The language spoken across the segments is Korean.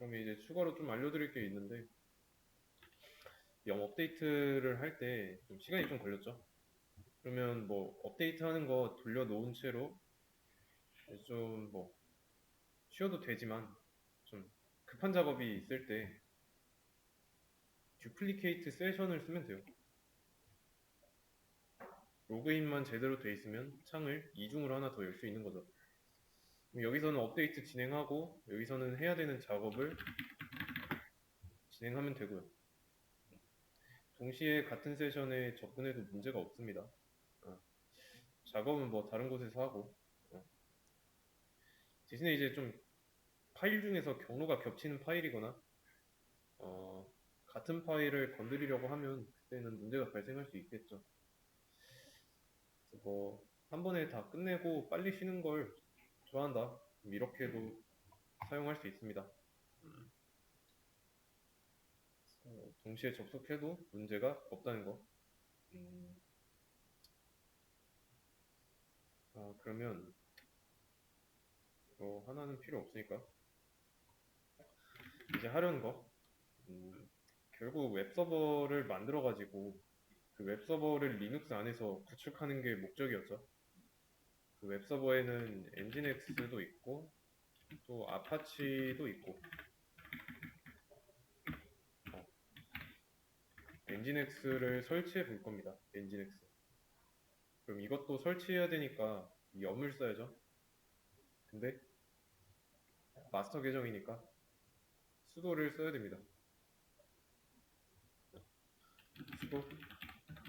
그러면 이제 추가로 좀 알려드릴 게 있는데, 염 업데이트를 할 때 좀 시간이 좀 걸렸죠. 그러면 뭐 업데이트 하는 거 돌려놓은 채로 좀 뭐 쉬어도 되지만 좀 급한 작업이 있을 때 듀플리케이트 세션을 쓰면 돼요. 로그인만 제대로 돼 있으면 창을 이중으로 하나 더 열 수 있는 거죠. 그럼 여기서는 업데이트 진행하고 여기서는 해야 되는 작업을 진행하면 되고요. 동시에 같은 세션에 접근해도 문제가 없습니다. 어, 작업은 뭐 다른 곳에서 하고 대신에 이제 좀 파일 중에서 경로가 겹치는 파일이거나 어, 같은 파일을 건드리려고 하면 그때는 문제가 발생할 수 있겠죠. 그래서 뭐 한 번에 다 끝내고 빨리 쉬는 걸 좋아한다. 이렇게도 사용할 수 있습니다. 동시에 접속해도 문제가 없다는 거. 그러면 이거 하나는 필요 없으니까 이제 하려는 거. 결국 웹서버를 만들어 가지고 그 웹서버를 리눅스 안에서 구축하는 게 목적이었죠. 그 웹서버에는 엔진엑스도 있고 또 아파치도 있고 엔진엑스를 설치해 볼 겁니다. 엔진엑스. 그럼 이것도 설치해야 되니까 염을 써야죠. 근데 마스터 계정이니까 수도를 써야 됩니다. 수도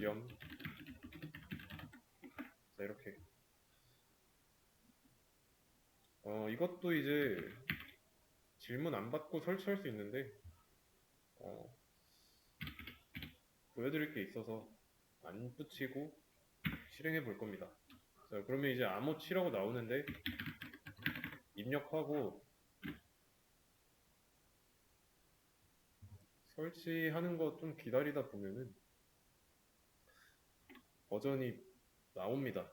염. 자, 이렇게. 이것도 이제 질문 안 받고 설치할 수 있는데 어, 보여드릴 게 있어서 안 붙이고 실행해 볼 겁니다. 자, 그러면 이제 암호 치라고 나오는데 입력하고 설치하는 거 좀 기다리다 보면은 버전이 나옵니다.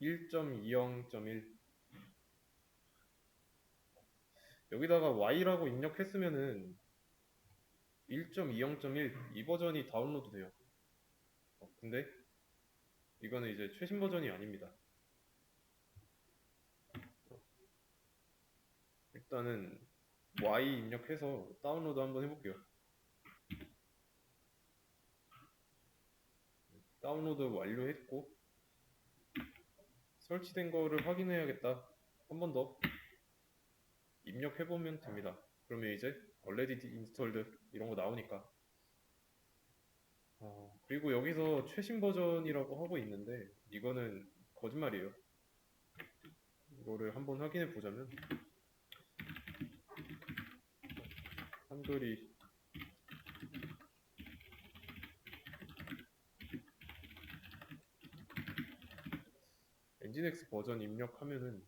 1.20.1 여기다가 Y라고 입력했으면은 1.20.1 이 버전이 다운로드 돼요. 근데 이거는 이제 최신 버전이 아닙니다. 일단은 Y 입력해서 다운로드 한번 해볼게요. 다운로드 완료했고 설치된 거를 확인해야겠다. 한 번 더 입력해보면 됩니다. 그러면 이제 already installed 이런 거 나오니까 그리고 여기서 최신 버전이라고 하고 있는데 이거는 거짓말이에요. 이거를 한번 확인해 보자면 한글이 엔진엑스 버전 입력하면은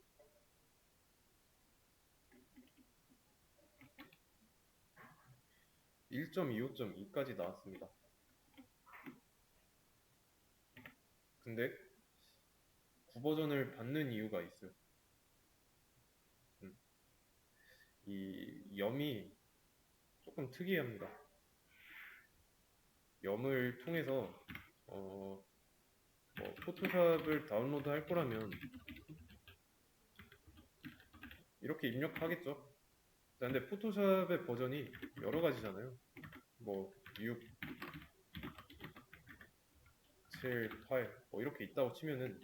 1.25.2까지 나왔습니다. 근데 9버전을 받는 이유가 있어요. 이 염이 조금 특이합니다. 염을 통해서 뭐 포토샵을 다운로드 할 거라면 이렇게 입력하겠죠. 근데 포토샵의 버전이 여러 가지잖아요. 뭐 6, 7, 8, 뭐 이렇게 있다고 치면은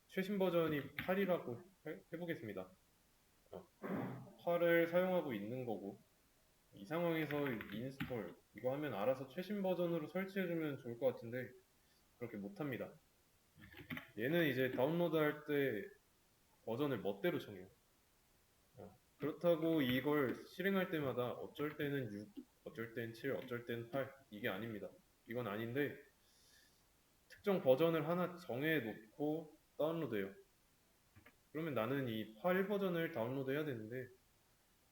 최신 버전이 8이라고 해보겠습니다. 8을 사용하고 있는 거고 이 상황에서 인스톨 이거 하면 알아서 최신 버전으로 설치해주면 좋을 것 같은데 그렇게 못합니다. 얘는 이제 다운로드 할 때 버전을 멋대로 정해요. 그렇다고 이걸 실행할 때마다 어쩔 때는 6, 어쩔 땐 7, 어쩔 땐 8 이게 아닙니다. 이건 아닌데 특정 버전을 하나 정해 놓고 다운로드해요. 그러면 나는 이 8 버전을 다운로드 해야 되는데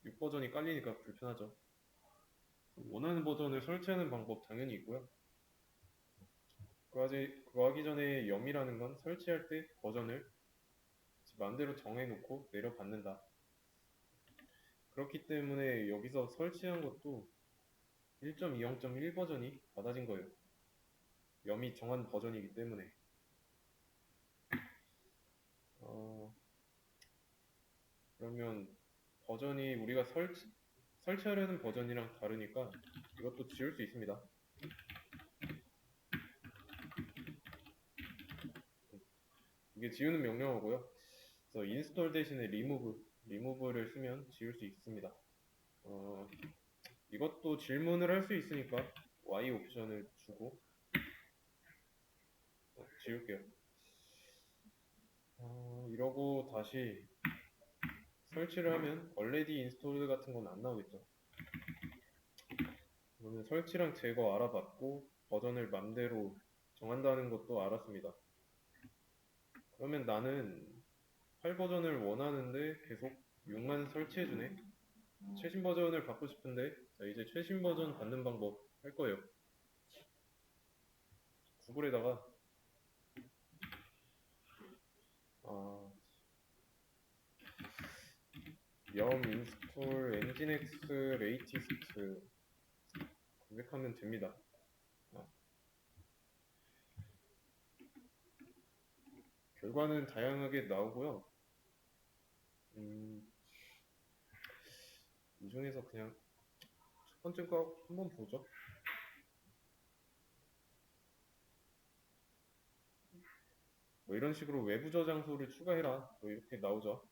6 버전이 깔리니까 불편하죠. 원하는 버전을 설치하는 방법 당연히 있고요. 그거 하기 전에 염이라는 건 설치할 때 버전을 마음대로 정해놓고 내려받는다. 그렇기 때문에 여기서 설치한 것도 1.20.1 버전이 받아진 거예요. 염이 정한 버전이기 때문에. 그러면 버전이 우리가 설치하려는 버전이랑 다르니까 이것도 지울 수 있습니다. 이게 지우는 명령어고요. 그래서 install 대신에 remove를 쓰면 지울 수 있습니다. 이것도 질문을 할 수 있으니까 Y 옵션을 주고 지울게요. 이러고 다시 설치를 하면 already installed 같은 건 안 나오겠죠. 그러면 설치랑 제거 알아봤고 버전을 맘대로 정한다는 것도 알았습니다. 그러면 나는 8버전을 원하는데 계속 6만 설치해주네. 최신 버전을 받고 싶은데 자, 이제 최신 버전 받는 방법 할 거예요. 구글에다가 yum install nginx latest 검색하면 됩니다. 결과는 다양하게 나오고요. 이 중에서 그냥 첫 번째 거 한번 보죠. 뭐 이런 식으로 외부 저장소를 추가해라 뭐 이렇게 나오죠.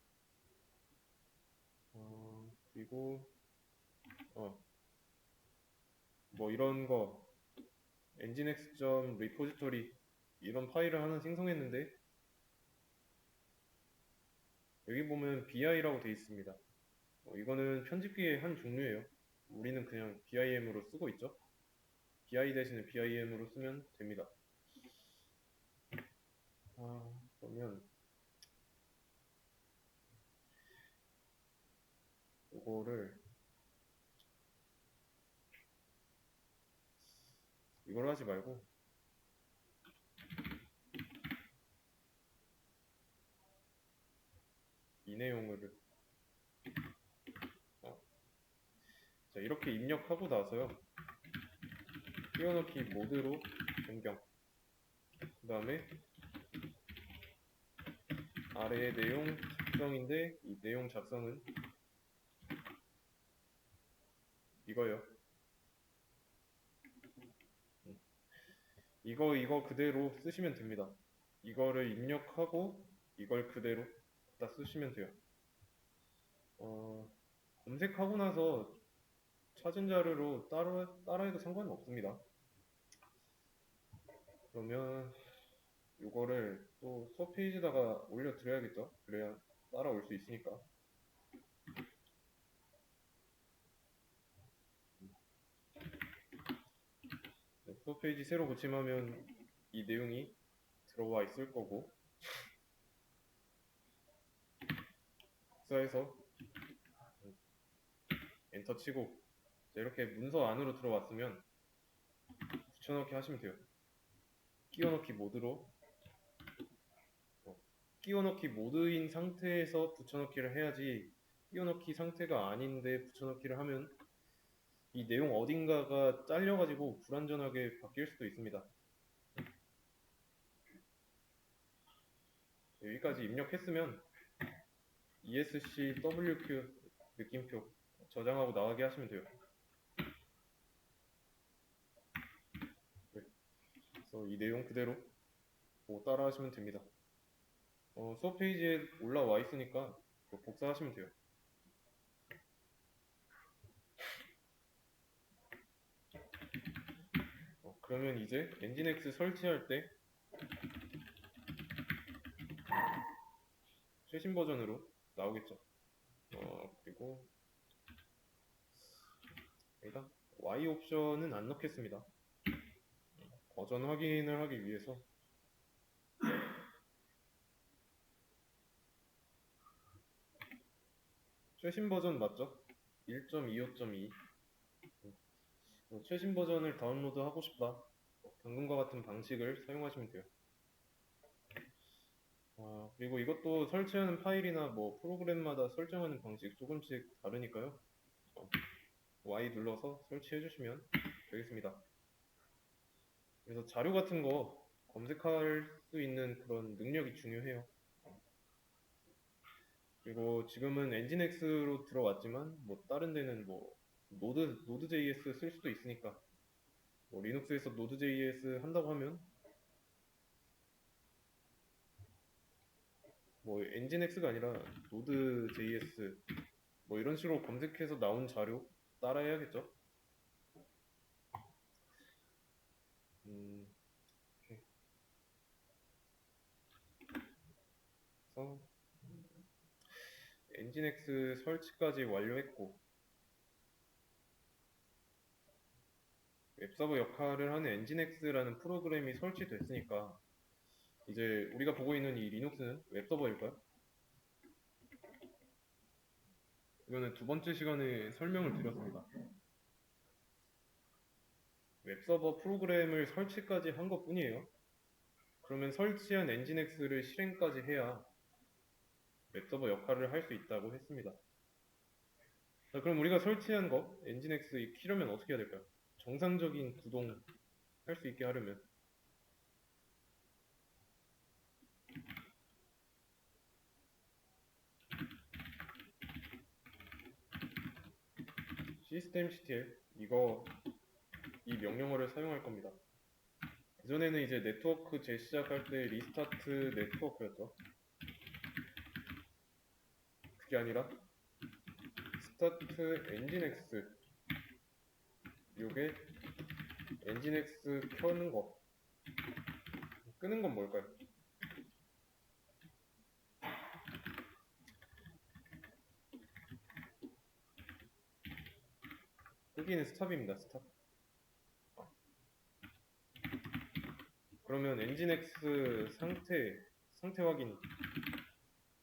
그리고 뭐 이런 거 nginx.repository 이런 파일을 하나 생성했는데 여기 보면 BI라고 되어 있습니다. 이거는 편집기의 한 종류예요. 우리는 그냥 BIM으로 쓰고 있죠. BI 대신에 BIM으로 쓰면 됩니다. 그러면 이걸 하지 말고 이 내용을 자, 이렇게 입력하고 나서요. 띄워넣기 모드로 변경. 그 다음에 아래의 내용 작성인데 이 내용 작성은 이거요. 이거 그대로 쓰시면 됩니다. 이거를 입력하고 이걸 그대로 다 쓰시면 돼요. 검색하고 나서 찾은 자료로 따라해도 상관은 없습니다. 그러면 이거를 또 수업 페이지에다가 올려드려야겠죠? 그래야 따라올 수 있으니까. 수업 페이지 새로 고침하면 이 내용이 들어와 있을 거고 복사해서 엔터 치고 이렇게 문서 안으로 들어왔으면 붙여넣기 하시면 돼요. 끼워넣기 모드로 끼워넣기 모드인 상태에서 붙여넣기를 해야지 끼워넣기 상태가 아닌데 붙여넣기를 하면 이 내용 어딘가가 잘려가지고 불완전하게 바뀔 수도 있습니다. 여기까지 입력했으면 ESCWQ 느낌표 저장하고 나가게 하시면 돼요. 그래서 이 내용 그대로 따라 하시면 됩니다. 수업 페이지에 올라와 있으니까 복사하시면 돼요. 그러면 이제 nginx 설치할 때 최신 버전으로 나오겠죠. 그리고 일단 Y 옵션은 안 넣겠습니다. 버전 확인을 하기 위해서 최신 버전 맞죠? 1.25.2 최신 버전을 다운로드 하고 싶다. 방금과 같은 방식을 사용하시면 돼요. 그리고 이것도 설치하는 파일이나 뭐 프로그램마다 설정하는 방식 조금씩 다르니까요. Y 눌러서 설치해 주시면 되겠습니다. 그래서 자료 같은 거 검색할 수 있는 그런 능력이 중요해요. 그리고 지금은 엔진엑스로 들어왔지만 뭐 다른 데는 뭐 노드.js 쓸 수도 있으니까 뭐 리눅스에서 노드.js 한다고 하면 뭐 엔진엑스가 아니라 노드.js 뭐 이런 식으로 검색해서 나온 자료 따라해야겠죠. 이렇게 해서 엔진엑스 설치까지 완료했고 웹서버 역할을 하는 엔진엑스라는 프로그램이 설치됐으니까 이제 우리가 보고 있는 이 리눅스는 웹서버일까요? 이거는 두 번째 시간에 설명을 드렸습니다. 웹서버 프로그램을 설치까지 한 것 뿐이에요. 그러면 설치한 엔진엑스를 실행까지 해야 웹서버 역할을 할 수 있다고 했습니다. 자, 그럼 우리가 설치한 거 엔진엑스 키려면 어떻게 해야 될까요? 정상적인 구동 할 수 있게 하려면 systemctl 이 명령어를 사용할 겁니다. 그전에는 이제 네트워크 재시작할 때 리스타트 네트워크였죠. 그게 아니라 스타트 엔진엑스 요게 엔진엑스 켜는 거 끄는 건 뭘까요? 끄기는 스탑입니다. 스탑. 그러면 엔진엑스 상태 확인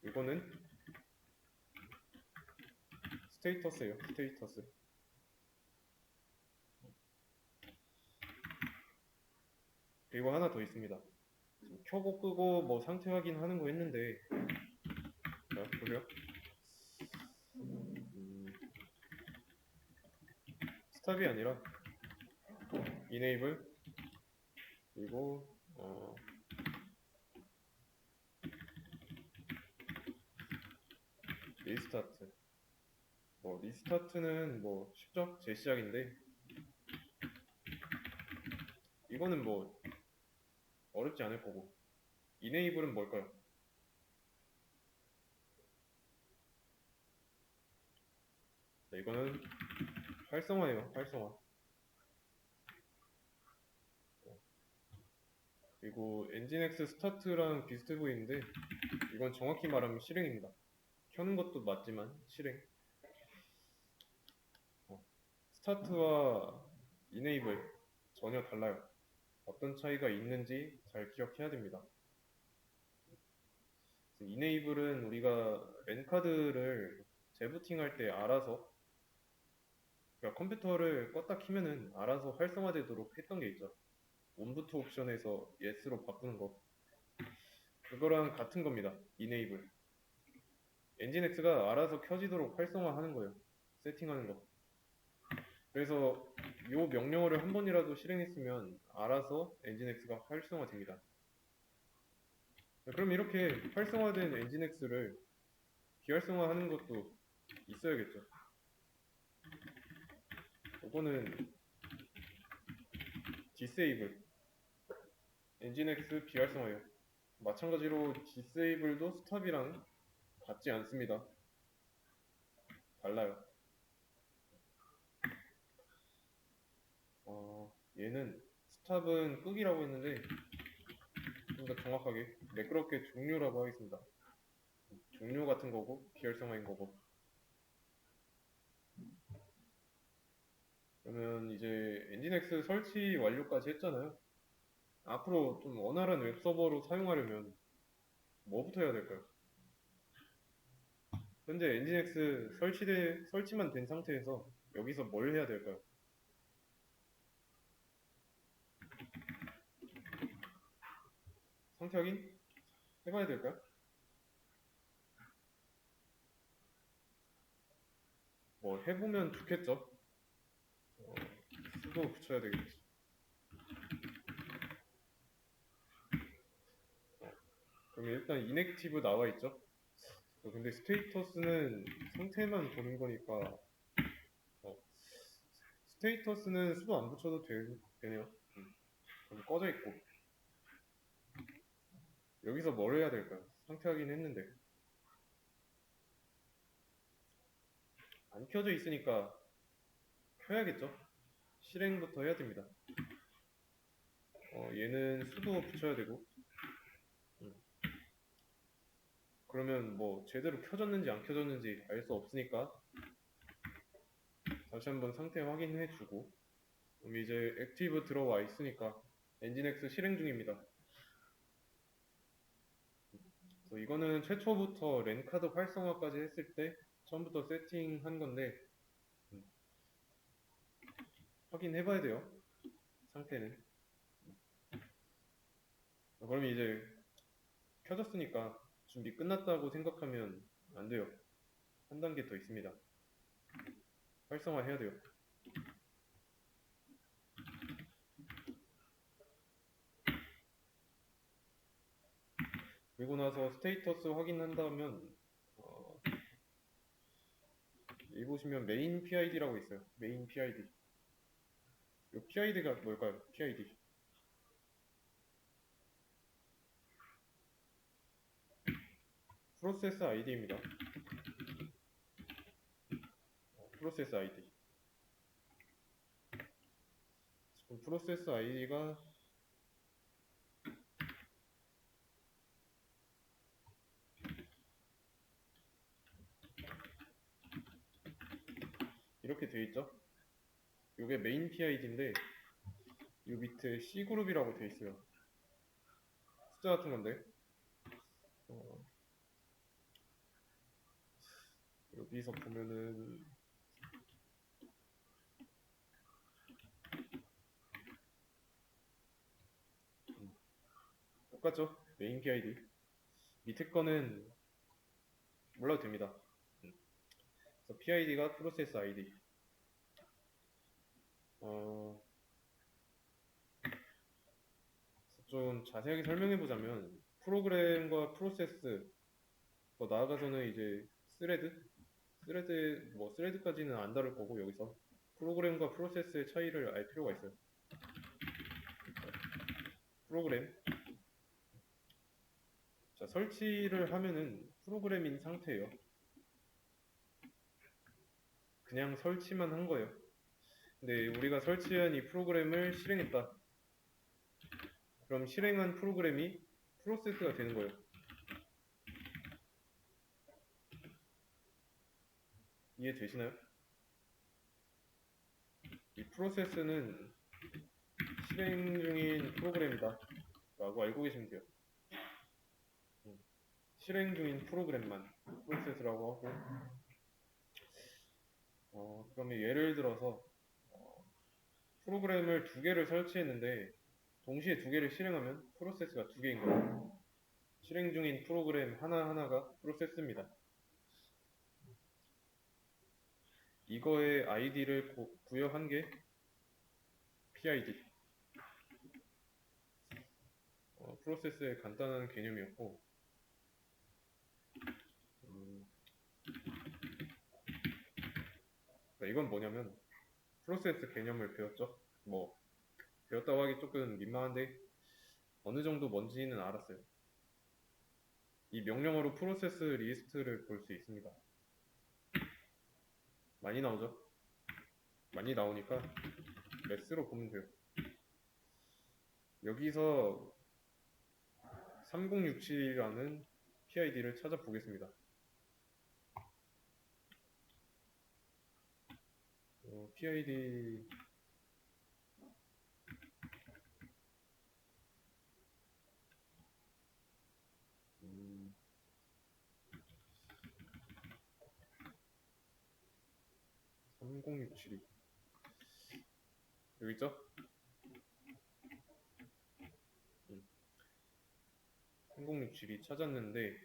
이거는 스테이터스예요. 스테이터스. 그리고 하나 더 있습니다. 켜고 끄고 뭐 상태 확인하는 거 했는데 자 보세요. 스탑이 아니라 enable 그리고 리스타트. 뭐 리스타트는 뭐 쉽죠? 재시작인데 이거는 뭐 어렵지 않을 거고 enable은 뭘까요? 자, 이거는 활성화예요. 활성화. 그리고 엔진엑스 스타트랑 비슷해 보이는데 이건 정확히 말하면 실행입니다. 켜는 것도 맞지만 실행. 스타트와 enable 전혀 달라요. 어떤 차이가 있는지 잘 기억해야 됩니다. enable은 우리가 랜카드를 재부팅할 때 알아서 그러니까 컴퓨터를 껐다 키면은 알아서 활성화되도록 했던 게 있죠. 온부트 옵션에서 yes로 바꾸는 거 그거랑 같은 겁니다. enable 엔진엑스가 알아서 켜지도록 활성화하는 거예요. 세팅하는 거. 그래서 이 명령어를 한 번이라도 실행했으면 알아서 엔진엑스가 활성화됩니다. 그럼 이렇게 활성화된 엔진엑스를 비활성화하는 것도 있어야겠죠. 이거는 disable 엔진엑스 비활성화예요. 마찬가지로 disable도 스탑이랑 같지 않습니다. 달라요. 얘는 스탑은 끄기라고 했는데 좀 더 정확하게 매끄럽게 종료라고 하겠습니다. 종료 같은 거고 비활성화인 거고. 그러면 이제 엔진엑스 설치 완료까지 했잖아요. 앞으로 좀 원활한 웹서버로 사용하려면 뭐부터 해야 될까요? 현재 엔진엑스 설치만 된 상태에서 여기서 뭘 해야 될까요? 상태 확인? 해봐야 될까요? 뭐 해보면 좋겠죠. 수도 붙여야 되겠지. 그럼 일단 인액티브 나와 있죠. 근데 스테이터스는 상태만 보는 거니까 스테이터스는 수도 안 붙여도 되네요. 그럼 꺼져 있고 여기서 뭘 해야 될까요? 상태 확인 했는데 안 켜져 있으니까 켜야겠죠? 실행부터 해야 됩니다. 얘는 수도 붙여야 되고 그러면 뭐 제대로 켜졌는지 안 켜졌는지 알 수 없으니까 다시 한번 상태 확인해 주고 그럼 이제 액티브 들어와 있으니까 엔진X 실행 중입니다. 그래서 이거는 최초부터 랜카드 활성화까지 했을 때 처음부터 세팅한 건데 확인해 봐야 돼요. 상태는. 그럼 이제 켜졌으니까 준비 끝났다고 생각하면 안 돼요. 한 단계 더 있습니다. 활성화 해야 돼요. 그리고 나서 스테이터스 확인한다면 여기 보시면 메인 PID라고 있어요. 메인 PID. 이 PID가 뭘까요? PID. 프로세스 ID입니다. 프로세스 ID. 지금 프로세스 ID가 이렇게 되어 있죠. 이게 메인 PID인데 이 밑에 C그룹이라고 되어 있어요. 숫자 같은 건데 여기서 보면은 똑같죠? 메인 PID. 밑에 거는 몰라도 됩니다. 그래서 PID가 프로세스 ID. 좀 자세하게 설명해 보자면 프로그램과 프로세스 나아가서는 이제 스레드까지는 안 다룰 거고 여기서 프로그램과 프로세스의 차이를 알 필요가 있어요. 프로그램 자 설치를 하면은 프로그램인 상태예요. 그냥 설치만 한 거예요. 근데 우리가 설치한 이 프로그램을 실행했다. 그럼 실행한 프로그램이 프로세스가 되는 거예요. 이해되시나요? 이 프로세스는 실행 중인 프로그램이다 라고 알고 계시면 돼요. 실행 중인 프로그램만 프로세스라고 하고 그러면 예를 들어서 프로그램을 두 개를 설치했는데 동시에 두 개를 실행하면 프로세스가 두 개인 거예요. 실행 중인 프로그램 하나하나가 프로세스입니다. 이거의 아이디를 부여한 게 PID. 프로세스의 간단한 개념이었고 이건 뭐냐면 프로세스 개념을 배웠죠. 뭐 배웠다고 하기 조금 민망한데 어느 정도 뭔지는 알았어요. 이 명령어로 프로세스 리스트를 볼 수 있습니다. 많이 나오죠? 많이 나오니까 매스로 보면 돼요. 여기서 3067이라는 PID를 찾아보겠습니다. PID 3067이 여기 있죠? 3067이 찾았는데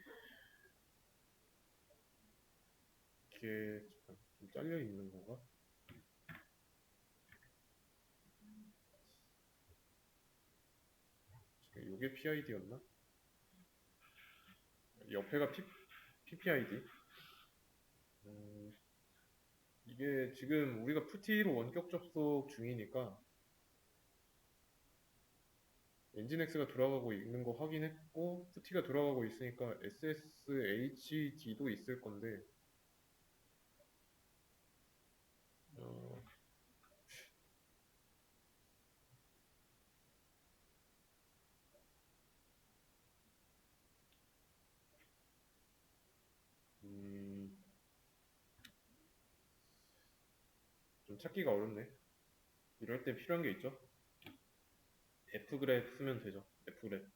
이게 잠깐 좀 잘려 있는 건가? 이게 PID였나? 옆에가 PPID. 이게 지금 우리가 푸티로 원격 접속 중이니까 엔진X가 돌아가고 있는 거 확인했고 푸티가 돌아가고 있으니까 SSHD도 있을 건데 어, 음, 좀 찾기가 어렵네. 이럴 때 필요한 게 있죠. fgrep 쓰면 되죠. fgrep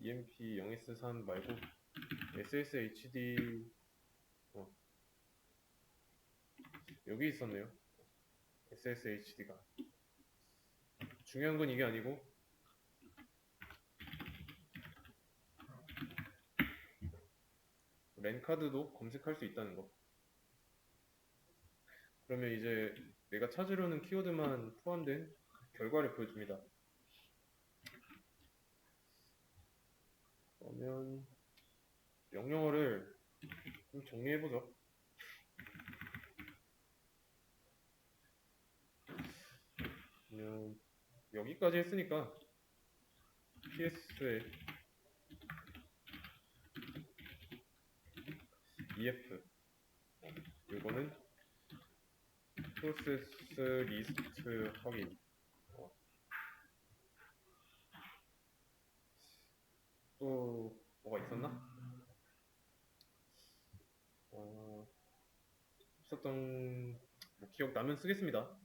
EMP 0S3 말고 SSHD 여기 있었네요. SSHD가 중요한 건 이게 아니고 랜카드도 검색할 수 있다는 거. 그러면 이제 내가 찾으려는 키워드만 포함된 결과를 보여줍니다. 그러면 명령어를 좀 정리해보죠. 그러면 여기까지 했으니까 PS에 EF 이거는 프로세스 리스트 확인 또 뭐가 있었나? 없었던 뭐 기억 나면 쓰겠습니다.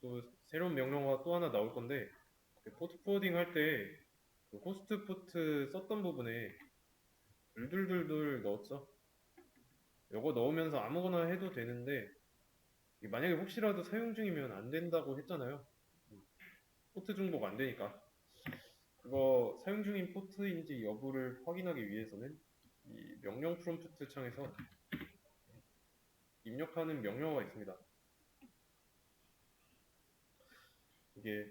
또 새로운 명령어가 또 하나 나올 건데 그 포트 포워딩 할 때 그 호스트 포트 썼던 부분에 둘둘둘둘 넣었죠. 요거 넣으면서 아무거나 해도 되는데 만약에 혹시라도 사용 중이면 안 된다고 했잖아요. 포트 중복 안 되니까 그거 사용 중인 포트인지 여부를 확인하기 위해서는 이 명령 프롬프트 창에서 입력하는 명령어가 있습니다. 이게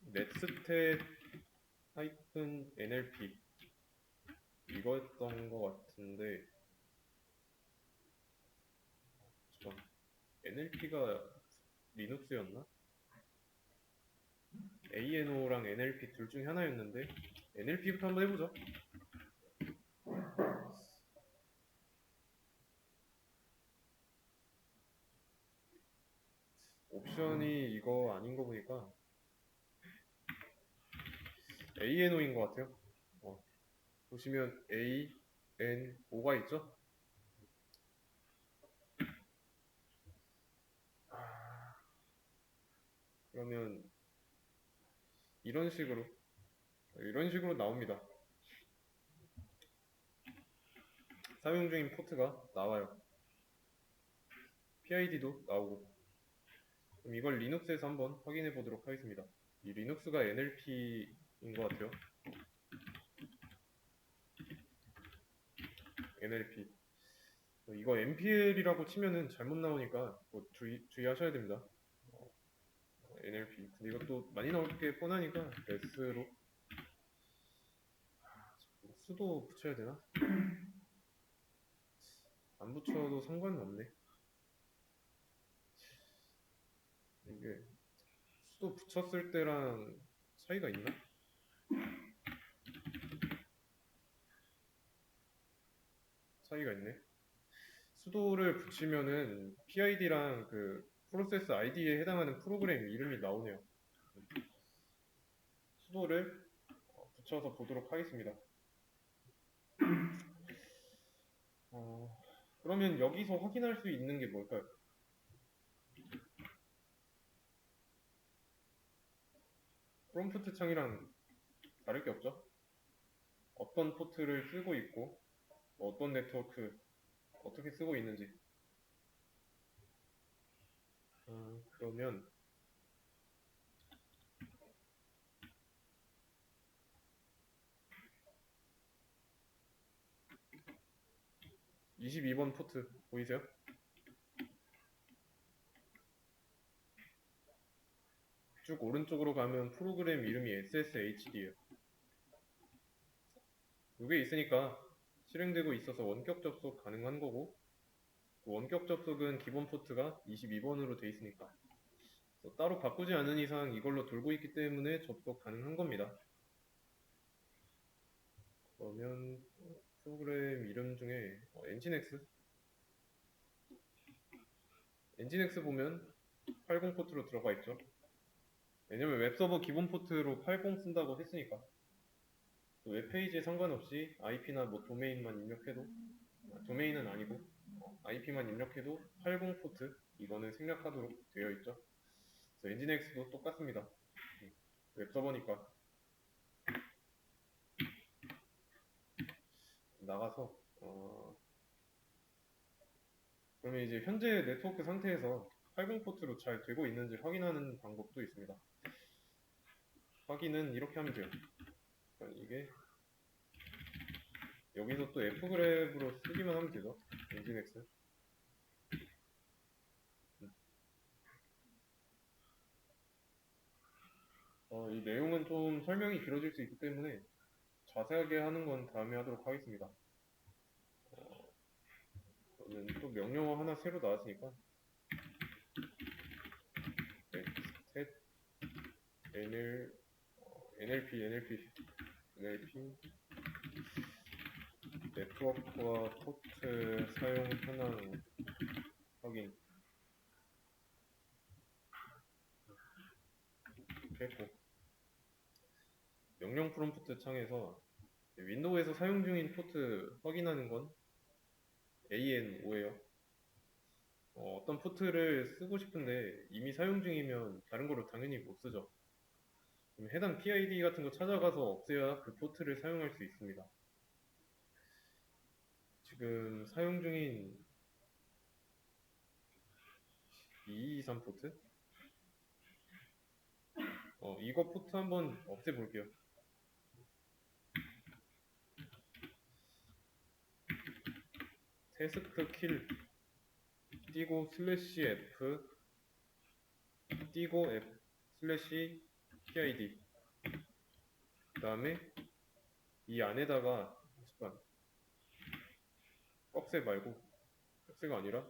netstat -nlp 이거였던 것 같은데 잠깐 nlp가 리눅스였나? ANO랑 NLP 둘 중에 하나였는데 NLP부터 한번 해보죠. 옵션이 이거 아닌 거 보니까 ANO인 것 같아요. 보시면 ANO가 있죠? 그러면 이런 식으로 나옵니다. 사용 중인 포트가 나와요. PID도 나오고. 그럼 이걸 리눅스에서 한번 확인해 보도록 하겠습니다. 이 리눅스가 NLP인 것 같아요. NLP. 이거 NPL이라고 치면은 잘못 나오니까 뭐 주의하셔야 됩니다. NLP. 근데 이것도 많이 나올 게 뻔하니까 S로 수도 붙여야 되나? 안 붙여도 상관은 없네. 이게 수도 붙였을 때랑 차이가 있나? 차이가 있네. 수도를 붙이면은 PID랑 그 프로세스 ID에 해당하는 프로그램 이름이 나오네요. 수도를 붙여서 보도록 하겠습니다. 그러면 여기서 확인할 수 있는 게 뭘까요? 프롬프트 창이랑 다를 게 없죠? 어떤 포트를 쓰고 있고 어떤 네트워크 어떻게 쓰고 있는지 그러면 22번 포트 보이세요? 쭉 오른쪽으로 가면 프로그램 이름이 SSHD예요. 이게 있으니까 실행되고 있어서 원격 접속 가능한 거고, 원격 접속은 기본 포트가 22번으로 돼 있으니까 따로 바꾸지 않은 이상 이걸로 돌고 있기 때문에 접속 가능한 겁니다. 그러면 프로그램 이름 중에 엔진X 보면 80 포트로 들어가 있죠. 왜냐면 웹서버 기본 포트로 80 쓴다고 했으니까. 웹페이지에 상관없이 IP나 뭐 도메인만 입력해도, 도메인은 아니고 IP만 입력해도 80 포트 이거는 생략하도록 되어 있죠. 그래서 엔진X도 똑같습니다. 웹서버니까. 나가서 그러면 이제 현재 네트워크 상태에서 80 포트로 잘 되고 있는지 확인하는 방법도 있습니다. 확인은 이렇게 하면 돼요. 그러니까 이게 여기서 또 fgrep으로 쓰기만 하면 되죠. 엔진X. 이 내용은 좀 설명이 길어질 수 있기 때문에 자세하게 하는 건 다음에 하도록 하겠습니다. 저는 또 명령어 하나 새로 나왔으니까 셋 NLP 네트워크와 포트 사용 현황 확인 이렇게 했고, 명령 프롬프트 창에서 윈도우에서 사용 중인 포트 확인하는 건 AN5예요. 어떤 포트를 쓰고 싶은데 이미 사용 중이면 다른 거로 당연히 못 쓰죠. 그럼 해당 PID 같은 거 찾아가서 없애야 그 포트를 사용할 수 있습니다. 지금 사용 중인 223 포트? 이거 포트 한번 없애볼게요. 테스크 킬 띄고 슬래시 F 띄고 F 슬래시 PID 그 다음에 이 안에다가 잠깐 꺽쇠 말고 꺽쇠가 아니라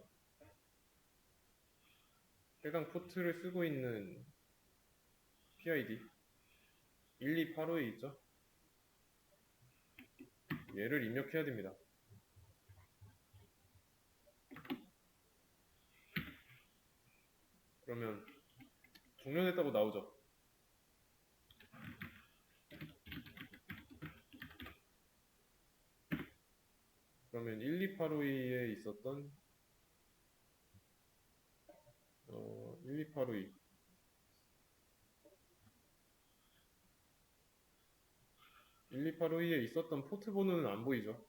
해당 포트를 쓰고 있는 PID 128호에 있죠? 얘를 입력해야 됩니다. 그러면 종료됐다고 나오죠? 그러면 12852에 있었던 12852 12852에 있었던 포트 번호는 안 보이죠?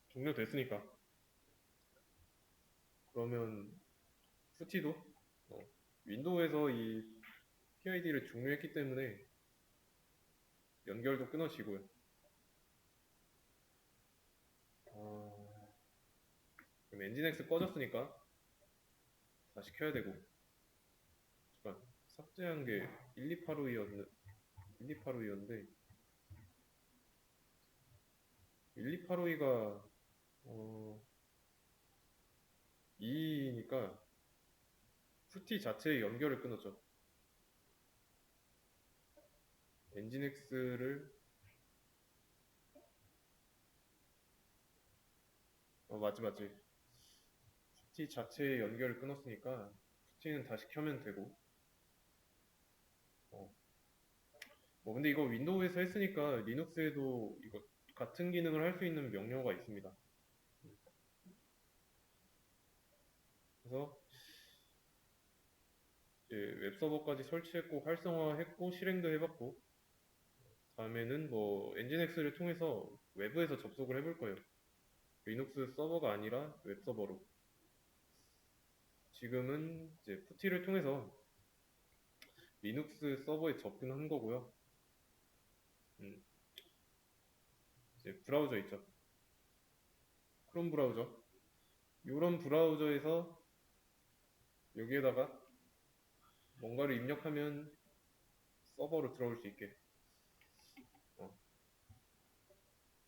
종료됐으니까. 그러면 푸티도 윈도우에서 이 PID를 종료했기 때문에 연결도 끊어지고요. 그럼 엔진X 꺼졌으니까 다시 켜야 되고, 잠깐 삭제한 게 12852였는데 12852가 2니까 푸티 자체의 연결을 끊었죠. 엔진X를 맞지 푸티 자체의 연결을 끊었으니까 푸티는 다시 켜면 되고, 근데 이거 윈도우에서 했으니까 리눅스에도 이거 같은 기능을 할 수 있는 명령어가 있습니다. 그래서 이제 웹서버까지 설치했고 활성화했고 실행도 해봤고, 다음에는 뭐 엔진X를 통해서 외부에서 접속을 해볼 거예요. 리눅스 서버가 아니라 웹서버로. 지금은 이제 푸티를 통해서 리눅스 서버에 접근한 거고요. 이제 브라우저 있죠. 크롬 브라우저. 이런 브라우저에서 여기에다가 뭔가를 입력하면 서버로 들어올 수 있게